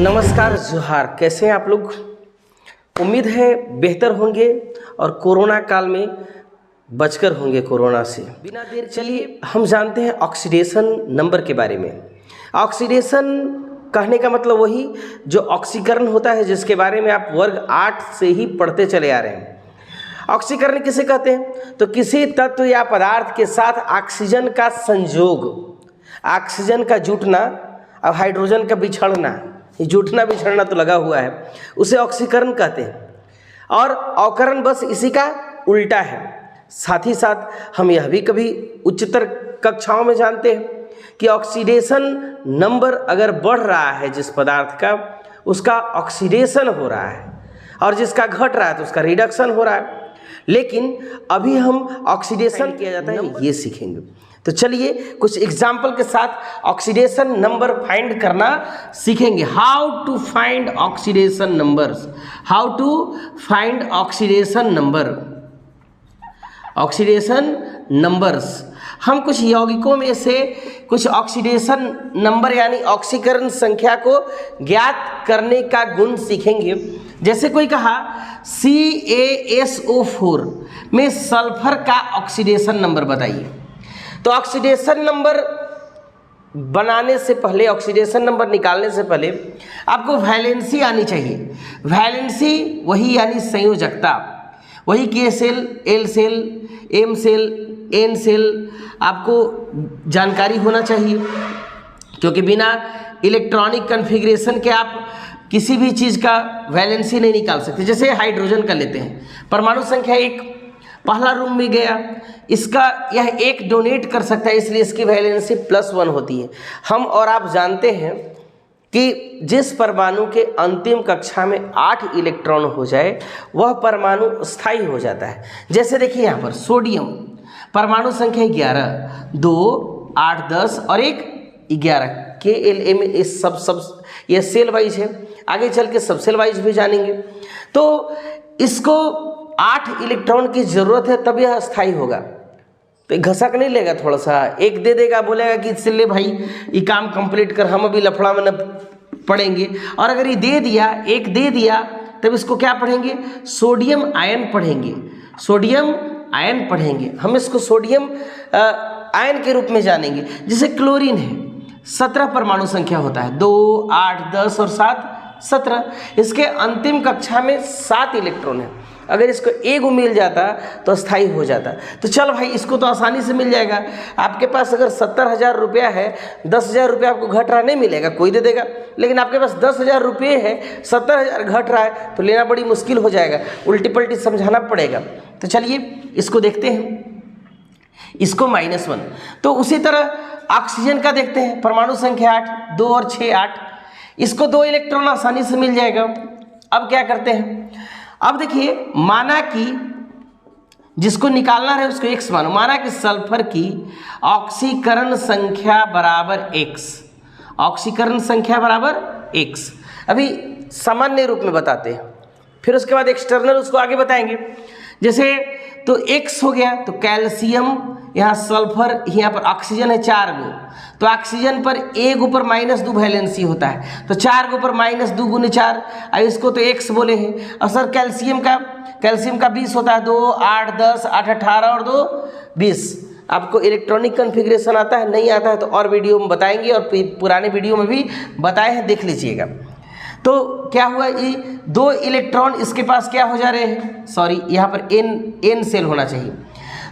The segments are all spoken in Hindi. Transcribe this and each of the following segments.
नमस्कार जोहार, कैसे हैं आप लोग। उम्मीद है बेहतर होंगे और कोरोना काल में बचकर होंगे कोरोना से। बिना देर चलिए हम जानते हैं ऑक्सीडेशन नंबर के बारे में। ऑक्सीडेशन कहने का मतलब वही जो ऑक्सीकरण होता है, जिसके बारे में आप वर्ग 8 से ही पढ़ते चले आ रहे हैं। ऑक्सीकरण किसे कहते हैं? तो किसी तत्व या पदार्थ के साथ ऑक्सीजन का संयोग, ऑक्सीजन का जुटना और हाइड्रोजन का बिछड़ना, ये जुटना बिछड़ना तो लगा हुआ है, उसे ऑक्सीकरण कहते हैं। और अवकरण बस इसी का उल्टा है। साथ ही साथ हम यह भी कभी उच्चतर कक्षाओं में जानते हैं कि ऑक्सीडेशन नंबर अगर बढ़ रहा है जिस पदार्थ का, उसका ऑक्सीडेशन हो रहा है, और जिसका घट रहा है तो उसका रिडक्शन हो रहा है। लेकिन अभी हम ऑक्सीडेशन किया जाता है ये सीखेंगे। तो चलिए कुछ एग्जाम्पल के साथ ऑक्सीडेशन नंबर फाइंड करना सीखेंगे। How to find oxidation numbers, how to find oxidation number, oxidation numbers. हम कुछ यौगिकों में से कुछ ऑक्सीडेशन नंबर यानी ऑक्सीकरण संख्या को ज्ञात करने का गुण सीखेंगे। जैसे कोई कहा CaSO4 में सल्फर का ऑक्सीडेशन नंबर बताइए। तो ऑक्सीडेशन नंबर बनाने से पहले, ऑक्सीडेशन नंबर निकालने से पहले आपको वैलेंसी आनी चाहिए। वैलेंसी वही यानी संयोजकता, वही K shell, L shell, M shell, N shell आपको जानकारी होना चाहिए, क्योंकि बिना इलेक्ट्रॉनिक कन्फिग्रेशन के आप किसी भी चीज़ का वैलेंसी नहीं निकाल सकते। जैसे हाइड्रोजन का लेते हैं, परमाणु संख्या 1, पहला रूम में गया, इसका यह 1 डोनेट कर सकता है, इसलिए इसकी वैलेंसी +1 होती है। हम और आप जानते हैं कि जिस परमाणु के अंतिम कक्षा में 8 इलेक्ट्रॉन हो जाए वह परमाणु स्थायी हो जाता है। जैसे देखिए यहाँ पर सोडियम, परमाणु संख्या 11, 2, 8, 10 और 1 11 KLM, इस सब ये सेल वाइज है। आगे चल के सब सेल वाइज भी जानेंगे। तो इसको 8 इलेक्ट्रॉन की ज़रूरत है, तब यह स्थायी होगा। तो घसक नहीं लेगा, थोड़ा सा एक दे देगा, बोलेगा कि इससे ले भाई ये काम कंप्लीट कर, हम अभी लफड़ा में न पढ़ेंगे। और अगर ये दे दिया, एक दे दिया, तब इसको क्या पढ़ेंगे? सोडियम आयन पढ़ेंगे, सोडियम आयन पढ़ेंगे। हम इसको सोडियम आयन के रूप में जानेंगे। जैसे क्लोरीन है, 17 परमाणु संख्या होता है, 2, 8, 10 और 7 17। इसके अंतिम कक्षा में 7 इलेक्ट्रॉन है। अगर इसको 1 मिल जाता तो स्थायी हो जाता। तो चल भाई, इसको तो आसानी से मिल जाएगा। आपके पास अगर 70,000 रुपया है, 10,000 रुपया आपको घट रहा नहीं मिलेगा, कोई दे देगा। लेकिन आपके पास 10,000 रुपये है, 70,000 घट रहा है, तो लेना बड़ी मुश्किल हो जाएगा, उल्टी पल्टी समझाना पड़ेगा। तो चलिए इसको देखते हैं, इसको -1। तो उसी तरह ऑक्सीजन का देखते हैं, परमाणु संख्या 8, 2 और 6 8, इसको 2 इलेक्ट्रॉन आसानी से मिल जाएगा। अब क्या करते हैं? अब देखिए, माना कि जिसको निकालना है उसको x मानो। माना कि सल्फर की ऑक्सीकरण संख्या बराबर x, ऑक्सीकरण संख्या बराबर x। अभी सामान्य रूप में बताते हैं, फिर उसके बाद एक्सटर्नल उसको आगे बताएंगे। जैसे तो x हो गया, तो कैल्शियम, यहाँ सल्फर, यहाँ पर ऑक्सीजन है 4 गो, तो ऑक्सीजन पर 1 ऊपर -2 वैलेंसी होता है, तो 4 के ऊपर -2 गुने 4, इसको तो x बोले हैं। और सर कैल्शियम का 20 होता है, 2, 8, 10, 8, 18 और 2 20। आपको इलेक्ट्रॉनिक कन्फिग्रेशन आता है? नहीं आता है तो और वीडियो में बताएंगे, और पुराने वीडियो में भी बताए हैं, देख लीजिएगा। तो क्या हुआ, ये 2 इलेक्ट्रॉन इसके पास क्या हो जा रहे हैं, सॉरी यहाँ पर N सेल होना चाहिए,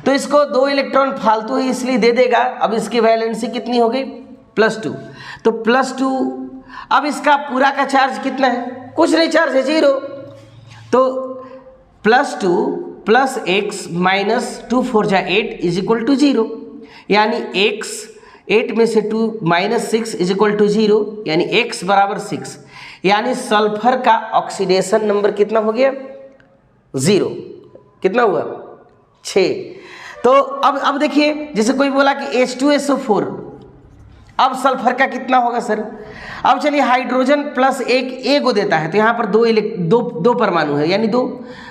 तो इसको 2 इलेक्ट्रॉन फालतू है इसलिए दे देगा। अब इसकी वैलेंसी कितनी हो गई? +2। तो +2, अब इसका पूरा का चार्ज कितना है? कुछ नहीं, चार्ज है 0। तो +2 + x - 2 4 जा 8 = 0, यानी x 8 में से 2 -6 = 0, यानी x बराबर 6। यानी सल्फर का ऑक्सीडेशन नंबर कितना हो गया? 0। कितना हुआ? 6। तो अब देखिए, जैसे कोई बोला कि H2SO4, अब सल्फर का कितना होगा सर? अब चलिए, हाइड्रोजन +1 A देता है, तो यहाँ पर 2 परमाणु है, यानी 2।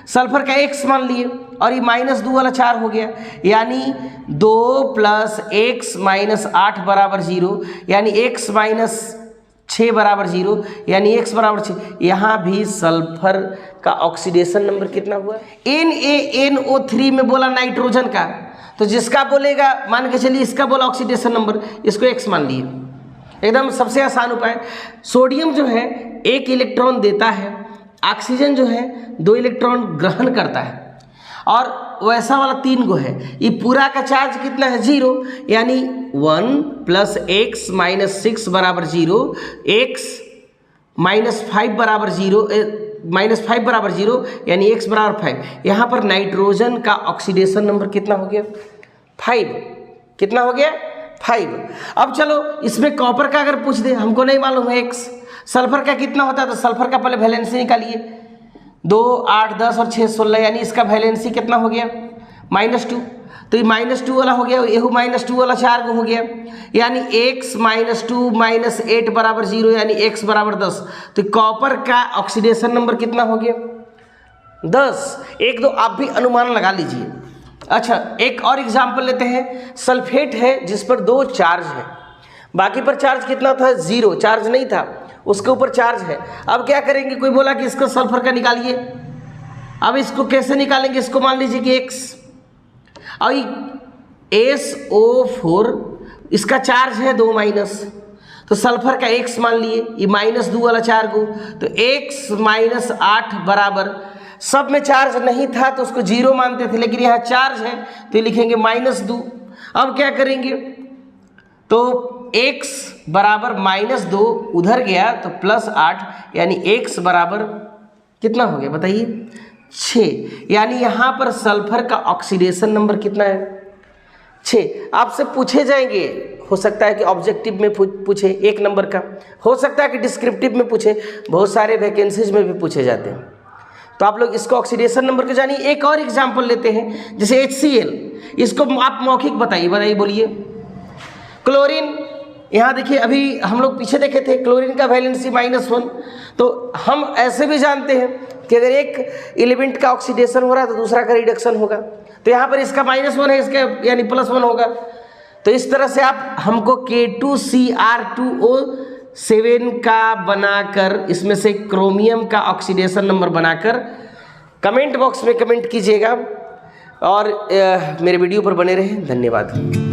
सल्फर का x मान लिए, और ये -2 वाला 4 हो गया, यानी 2 + x - 8 बराबर 0, यानी x - 6 बराबर 0 यानी x बराबर 6। यहाँ भी सल्फर का बराबर 6। यहाँ भी सल्फर का ऑक्सीडेशन नंबर कितना हुआ? NaNO3 में बोला नाइट्रोजन का, तो जिसका बोलेगा मान के चलिए इसका बोला ऑक्सीडेशन नंबर, इसको x मान लिए। एकदम सबसे आसान उपाय। सोडियम जो है 1 इलेक्ट्रॉन देता है, ऑक्सीजन जो है 2 इलेक्ट्रॉन ग्रहण करता है, और वैसा वाला 3 गो है। ये पूरा का चार्ज कितना है? 0, यानी 1 + x - 6 बराबर 0, x - 5 बराबर 0, -5 बराबर 0, यानी x बराबर 5। यहाँ पर नाइट्रोजन का ऑक्सीडेशन नंबर कितना हो गया? 5। कितना हो गया? 5। अब चलो इसमें कॉपर का अगर पूछ दे, हमको नहीं मालूम है x। सल्फर का कितना होता है? तो सल्फर का पहले वैलेंसी निकालिए। 2, 8, 10 और 6, 16, यानी इसका वैलेंसी कितना हो गया? -2। तो ये -2 वाला हो गया, ये -2 वाला 4 को हो गया, यानी x - 2 - 8 बराबर 0, यानी x बराबर 10। तो कॉपर का ऑक्सीडेशन नंबर कितना हो गया? 10। 1, 2 आप भी अनुमान लगा लीजिए। अच्छा, एक और एग्जाम्पल लेते हैं। सल्फेट है जिस पर 2 चार्ज है, बाकी पर चार्ज कितना था? 0, चार्ज नहीं था, उसके ऊपर चार्ज है। अब क्या करेंगे? कोई बोला कि इसको सल्फर का निकालिए। अब इसको कैसे निकालेंगे? इसको मान लीजिए कि x, और SO4 इसका चार्ज है 2-, तो सल्फर का x मान लिए, ये -2 वाला 4 को, तो x - 8 बराबर, सब में चार्ज नहीं था तो उसको 0 मानते थे, लेकिन यहाँ चार्ज है तो ये लिखेंगे -2। अब क्या करेंगे? तो x बराबर -2 उधर गया तो +8, यानी x बराबर कितना हो गया बताइए? 6। यानी यहाँ पर सल्फर का ऑक्सीडेशन नंबर कितना है? 6। आपसे पूछे जाएंगे, हो सकता है कि ऑब्जेक्टिव में पूछे 1 नंबर का, हो सकता है कि डिस्क्रिप्टिव में पूछे, बहुत सारे वैकेंसीज में भी पूछे जाते हैं। तो आप लोग इसको ऑक्सीडेशन नंबर को जानिए। एक और एग्जाम्पल लेते हैं, जैसे HCl, इसको आप मौखिक बताइए, बोलिए। क्लोरीन, यहाँ देखिए अभी हम लोग पीछे देखे थे, क्लोरीन का वैलेंसी -1, तो हम ऐसे भी जानते हैं कि अगर एक एलिमेंट का ऑक्सीडेशन हो रहा है तो दूसरा का रिडक्शन होगा, तो यहाँ पर इसका -1 है, इसका यानी +1 होगा। तो इस तरह से आप हमको K2Cr2O7 का बनाकर, इसमें से क्रोमियम का ऑक्सीडेशन नंबर बनाकर कमेंट बॉक्स में कमेंट कीजिएगा, और मेरे वीडियो पर बने रहें। धन्यवाद।